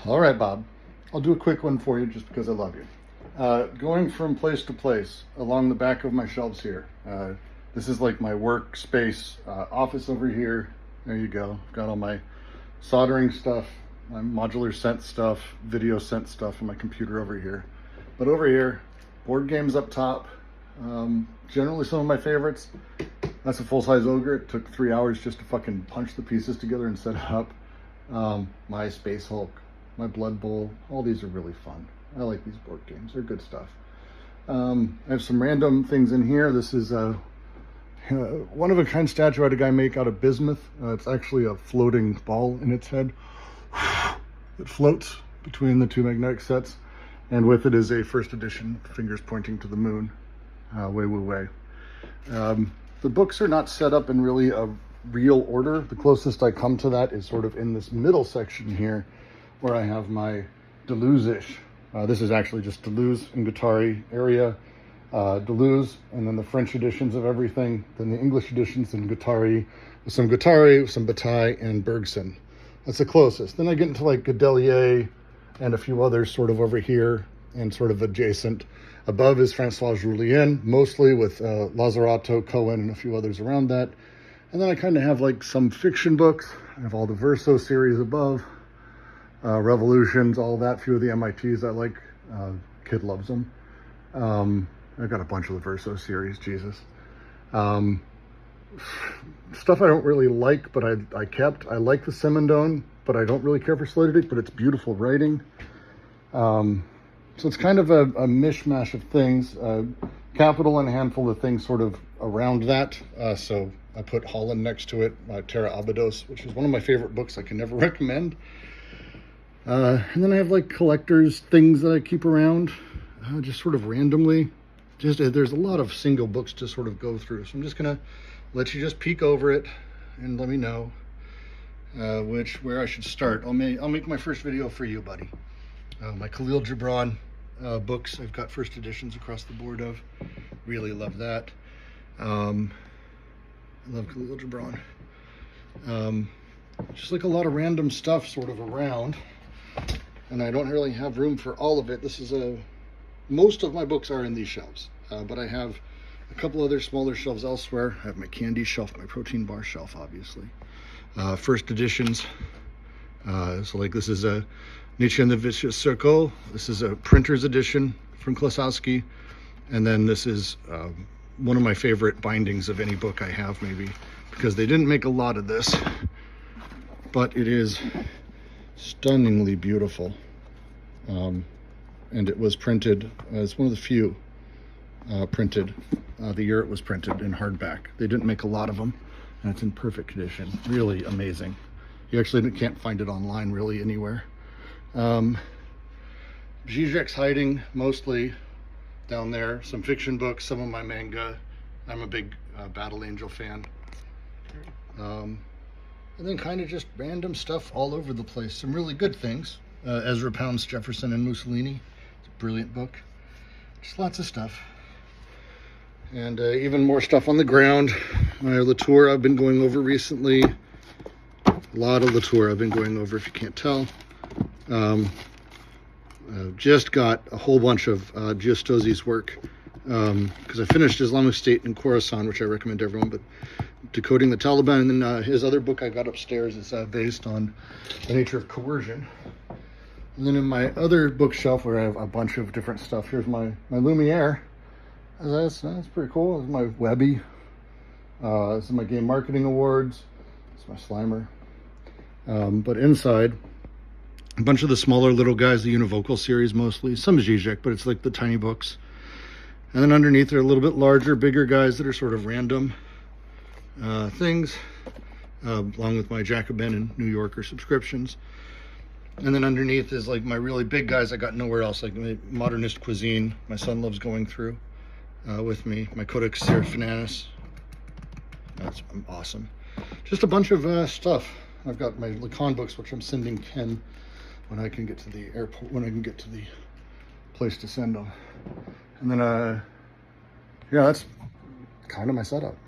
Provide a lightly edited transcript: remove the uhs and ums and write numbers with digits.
All right, Bob. I'll do a quick one for you just because I love you. Going from place to place along the back of my shelves here. This is like my workspace office over here. There you go. I've got all my soldering stuff, my modular scent stuff, video scent stuff, and my computer over here. But over here, board games up top. Generally some of my favorites. That's a full-size ogre. It took 3 hours just to fucking punch the pieces together and set it up. My Space Hulk, my Blood Bowl, all these are really fun. I like these board games. They're good stuff. I have some random things in here. This is a one-of-a-kind statue I had a guy make out of bismuth. It's actually a floating ball in its head. It floats between the two magnetic sets, and with it is a first edition, fingers pointing to the moon. Way, way, way. The books are not set up in really a real order. The closest I come to that is sort of in this middle section here, where I have my Deleuze-ish. This is actually just Deleuze and Guattari area. Deleuze, and then the French editions of everything, then the English editions, and Guattari, with some Bataille, and Bergson. That's the closest. Then I get into like Godelier and a few others sort of over here and sort of adjacent. Above is Francois Jullien, mostly with Lazzarato, Cohen, and a few others around that. And then I kind of have like some fiction books. I have all the Verso series above, Revolutions, all that, few of the MITs I like. Kid loves them. I've got a bunch of the Verso series, Jesus. Stuff I don't really like, but I kept. I like the Simondon, but I don't really care for Sloterdijk, but it's beautiful writing. So it's kind of a mishmash of things. Capital and a handful of things sort of around that. So I put Holland next to it, Terra Abydos, which is one of my favorite books I can never recommend. And then I have like collectors, things that I keep around, just sort of randomly. There's a lot of single books to sort of go through. So I'm just gonna let you just peek over it and let me know where I should start. I'll make my first video for you, buddy. My Khalil Gibran books, I've got first editions across the board of. Really love that. I love Khalil Gibran. Just like a lot of random stuff sort of around, and I don't really have room for all of it. Most of my books are in these shelves, but I have a couple other smaller shelves elsewhere. I have my candy shelf, my protein bar shelf, obviously. First editions. So like this is a Nietzsche and the Vicious Circle. This is a printer's edition from Klosowski. And then this is one of my favorite bindings of any book I have, maybe, because they didn't make a lot of this, but it is stunningly beautiful. And it was printed as one of the few printed the year it was printed in hardback. They didn't make a lot of them, and it's in perfect condition. Really amazing. You actually can't find it online really anywhere. Zizek's hiding mostly down there. Some fiction books, some of my manga. I'm a big Battle Angel fan. And then kind of just random stuff all over the place. Some really good things. Ezra Pound's Jefferson and Mussolini. It's a brilliant book. Just lots of stuff. And even more stuff on the ground. My Latour I've been going over recently. A lot of Latour I've been going over, if you can't tell. Just got a whole bunch of Giustosi's work because I finished Islamic State in Khorasan, which I recommend to everyone, but Decoding the Taliban, and then his other book I got upstairs is based on the nature of coercion. And then in my other bookshelf where I have a bunch of different stuff, here's my Lumiere. That's pretty cool. This is my Webby. This is my Game Marketing Awards. This is my Slimer. But inside, a bunch of the smaller little guys, the Univocal series mostly. Some Zizek, but it's like the tiny books. And then underneath are a little bit larger, bigger guys that are sort of random things, along with my Jacobin and New Yorker subscriptions. And then underneath is like my really big guys I got nowhere else, like my Modernist Cuisine, my son loves going through with me. My Codex Seraphinalis. That's awesome. Just a bunch of stuff. I've got my Lacan books, which I'm sending Ken when I can get to the airport, when I can get to the place to send them. And then, yeah, that's kind of my setup.